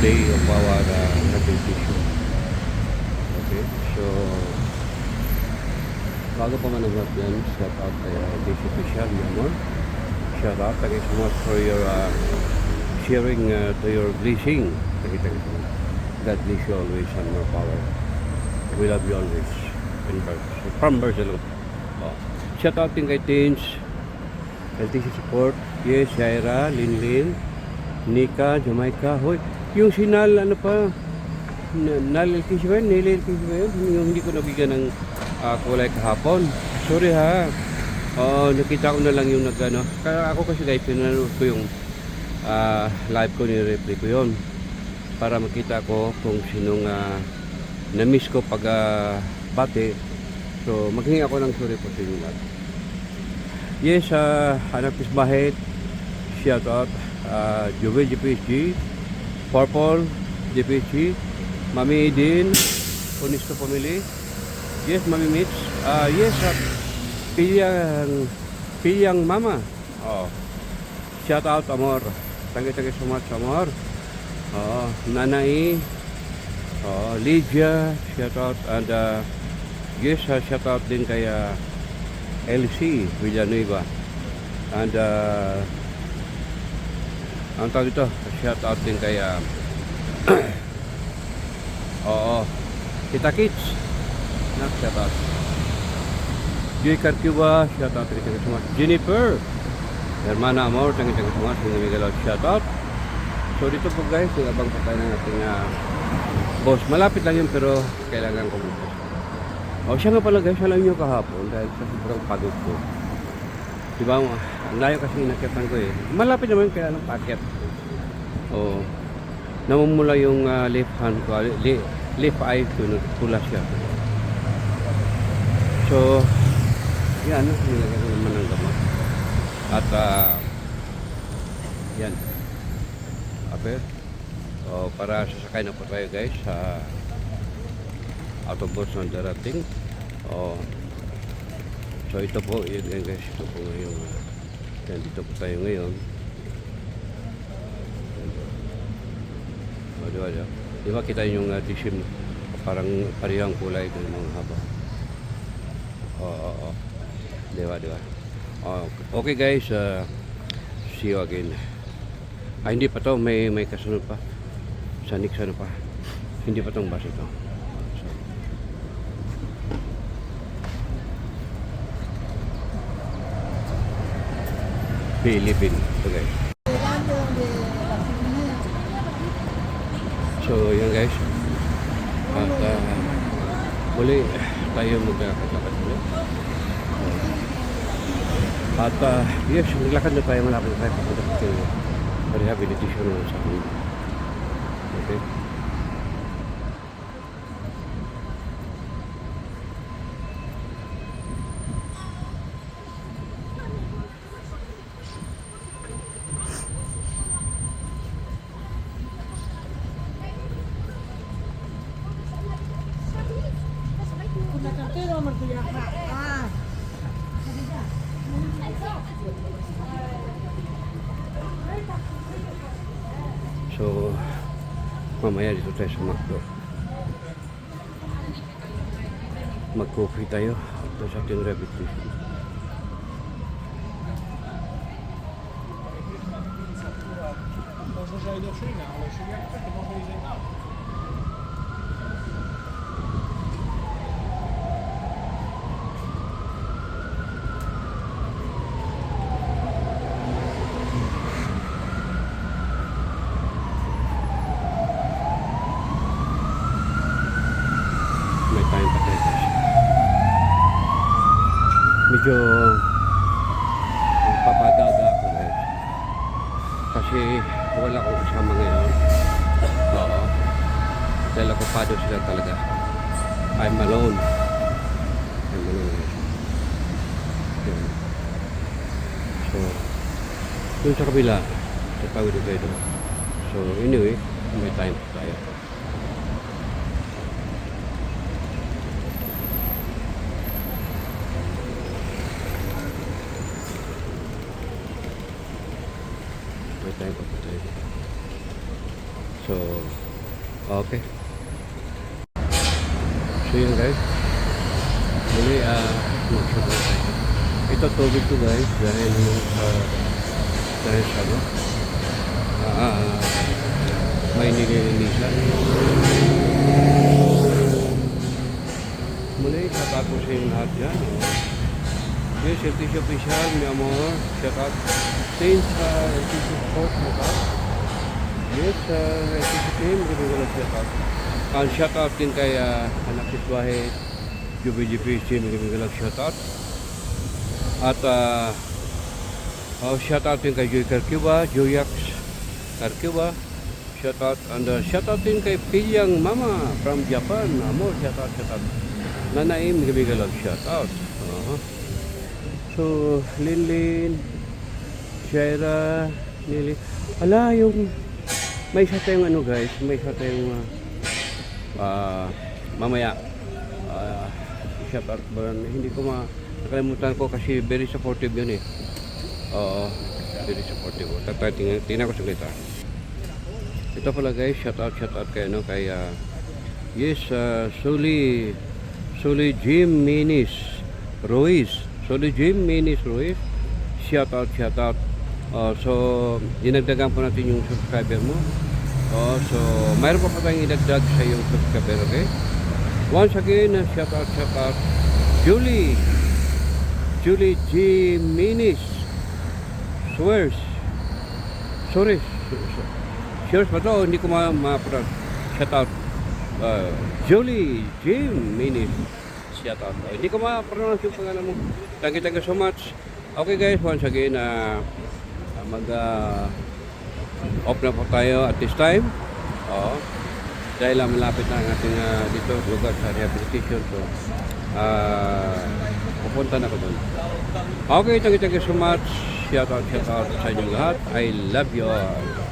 day of our meditation. Okay, so bago pa man naman yan, shout out kay DC Official Yamon. Shout out, thank you so much for your sharing to your blessing. Thank you so much. God bless you always and more power. We love you always. From Barcelona. Oh. Shout out din kay Teens, LTC Support, yes, Shaira, Linlin, Nika, Jamaica, hoy. Yung sinal, ano pa, LTC ba yun? LTC ba yun? Yung hindi ko nabigyan ng kulay kahapon. Sorry ha. Nakita ko na lang yung nagano. Kaya ako kasi guys, pinanood ko yung live ko, ni-replay ko yun. Para makita ko kung sinong na-miss ko pag bate. So, maghingi ako ng sorry po sa inyo lahat. Yes, Anak Pisbahit, shout out, Juve GPSG, Purple GPSG, Mami Din, Onisto Family, yes, Mami Mitch, yes, Pilyang Mama, shout out, Amor, thank you so much, Amor, Nanay, Lydia, shout out, and yes, shout out din kay LC Villanueva, and ang tawag ito, shout out din kay Kita Kids, shout out Joy Carcuba, shout out, thank you so much. Jennifer Hermana Amor, thank you so much. Miguel, shout out. So dito po guys, abang pa tayo ng ating boss. Malapit lang yun pero kailangan ko bukas. Siya nga pala guys, alam nyo kahapon dahil sa sobrang pagod ko. Diba, ang layo kasi inakyatan ko eh. Malapit naman kaya ng packet. Namumula yung left hand ko, left eye ko, nagpula siya. So, yan, nilagay ko naman ng gamot. At, yan. Okay. Para sasakay na po tayo guys sa autobus na darating. So ito po, yun guys, ito po ngayon. Dito po tayo ngayon. Diba kita yung disim, parang parehang kulay ng mga haba. Diba. Okay guys, see you again. Hindi pa to, may kasunod pa. Sanik sana pa. Hindi pa tong bus ito. Philippines. So guys. So yun guys. At muli tayo magkakatapat ulit. At yes, naglakad na tayo malapit tayo papunta sa rehabilitation sa amin. Okay. So, mamaya dito tayo sa McDo. Mag-coffee tayo after sa ating rehabilitation. May time pa tayo guys. Medyo papadaga ako guys. Kasi wala akong kasama ngayon. Dahil okupado sila talaga. I'm alone. So, dun sa kabila, tatawid tayo doon. So, anyway, may time tayo. May time pa tayo. So, okay. So yun guys. Muli, mag-shoot na tayo. Ito tubig to guys dahil sa ano, may nililinisan. Muli, tatapusin lahat dyan. Yes, LTC official, mi amor. Shout out. Since LTC support mo ka. Yes, LTC team, hindi ko lang shout out. Ang shout out din kay anak sitwahe, UBGP team, hindi ko lang shout out. At shout out din kay Joy Carcuba, Joyax Carcuba. Shout out. And shout out din kay Pilyang Mama from Japan. Amor, shout out, shout out. Nanaim, hindi ko lang shout out. So, Linlin, Shaira, Nili. Ala, yung may isa tayong ano guys, may isa tayong mamaya shout out ba, hindi ko nakalimutan ko kasi very supportive yun eh. Oo, very supportive. Tingnan ko saglit ah. Ito pala guys, shout out kay ano, kay yes, Suli Jim Minis Ruiz. Suli Jim Minis Ruiz. Shout out. So, dinagdagan po natin yung subscriber mo. So, mayroon pa tayong idagdag sa yung subscriber, okay? Once again, shout out. Julie G. Minis. Swears ba to? Hindi ko ma-pronounce. Shout out. Julie G. Minis. Shout out. Hindi ko ma-pronounce yung pangalan mo. Thank you so much. Okay guys, once again, off na po tayo at this time. Dahil malapit na ang ating dito lugar sa rehabilitation. So, pupunta na ko doon. Okay, thank you so much. Shout out sa inyong lahat. I love you all.